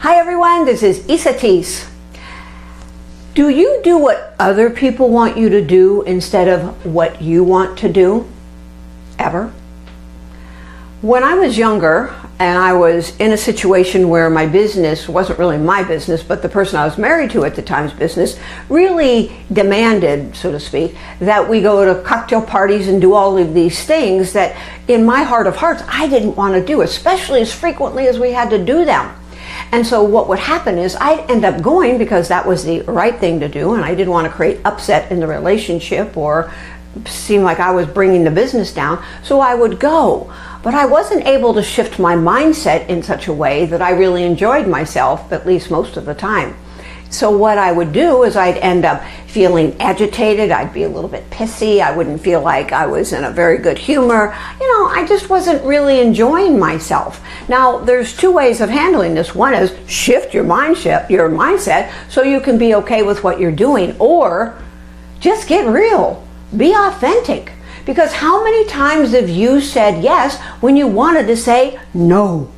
Hi everyone, this is Isatis. Do you do what other people want you to do instead of what you want to do? Ever? When I was younger and I was in a situation where my business wasn't really my business, but the person I was married to at the time's business really demanded, so to speak, that we go to cocktail parties and do all of these things that in my heart of hearts I didn't want to do, especially as frequently as we had to do them. And so what would happen is I'd end up going because that was the right thing to do, and I didn't want to create upset in the relationship or seem like I was bringing the business down, so I would go. But I wasn't able to shift my mindset in such a way that I really enjoyed myself, at least most of the time. So what I would do is I'd end up feeling agitated, I'd be a little bit pissy, I wouldn't feel like I was in a very good humor. I just wasn't really enjoying myself. Now, there's two ways of handling this. One is shift your mindset so you can be okay with what you're doing, or just get real, be authentic. Because how many times have you said yes when you wanted to say no?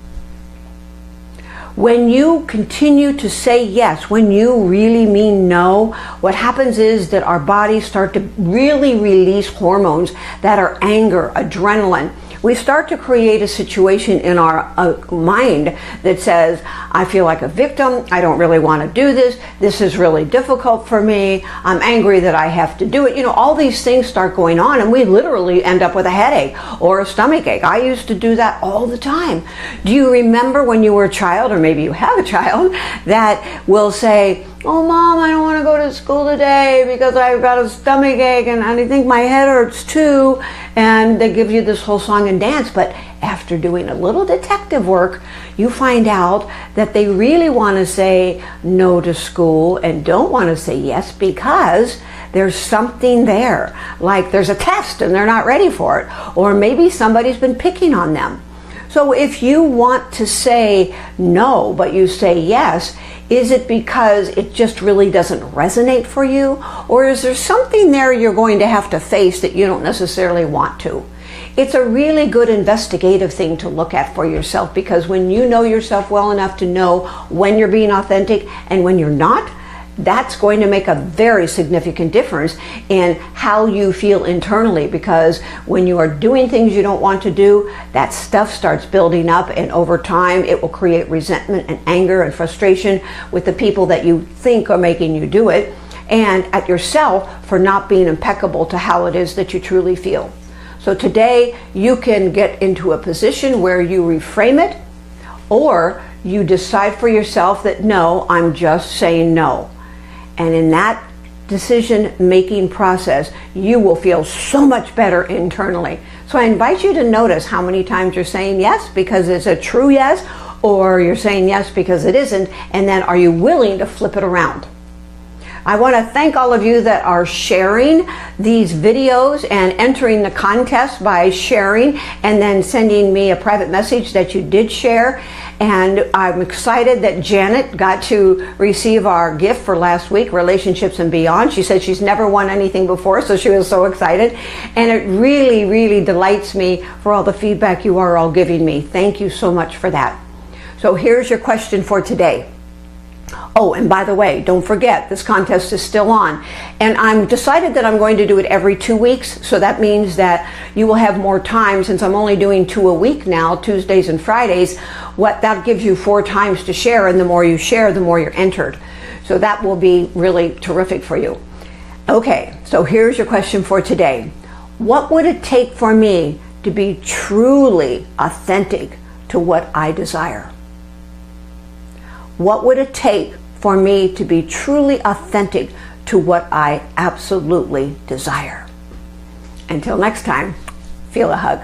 When you continue to say yes, when you really mean no, what happens is that our bodies start to really release hormones that are anger, adrenaline. We start to create a situation in our mind that says, I feel like a victim, I don't really want to do this, this is really difficult for me, I'm angry that I have to do it. All these things start going on and we literally end up with a headache or a stomach ache. I used to do that all the time. Do you remember when you were a child, or maybe you have a child, that will say, oh Mom, I don't want to go to school today because I've got a stomach ache and I think my head hurts too. And they give you this whole song and dance, but after doing a little detective work, you find out that they really want to say no to school and don't want to say yes because there's something there, like there's a test and they're not ready for it, or maybe somebody's been picking on them. So if you want to say no, but you say yes, is it because it just really doesn't resonate for you? Or is there something there you're going to have to face that you don't necessarily want to? It's a really good investigative thing to look at for yourself, because when you know yourself well enough to know when you're being authentic and when you're not, that's going to make a very significant difference in how you feel internally, because when you are doing things you don't want to do, that stuff starts building up, and over time it will create resentment and anger and frustration with the people that you think are making you do it, and at yourself for not being impeccable to how it is that you truly feel. So today you can get into a position where you reframe it, or you decide for yourself that no, I'm just saying no. And in that decision-making process, you will feel so much better internally. So I invite you to notice how many times you're saying yes because it's a true yes, or you're saying yes because it isn't, and then are you willing to flip it around? I want to thank all of you that are sharing these videos and entering the contest by sharing and then sending me a private message that you did share. And I'm excited that Janet got to receive our gift for last week, Relationships and Beyond. She said she's never won anything before, so she was so excited. And it really, really delights me for all the feedback you are all giving me. Thank you so much for that. So here's your question for today. Oh, and by the way, don't forget, this contest is still on. And I'm decided that I'm going to do it every 2 weeks. So that means that you will have more time, since I'm only doing 2 a week now, Tuesdays and Fridays. That gives you 4 times to share, and the more you share, the more you're entered. So that will be really terrific for you. Okay, so here's your question for today. What would it take for me to be truly authentic to what I desire? What would it take for me to be truly authentic to what I absolutely desire? Until next time, feel a hug.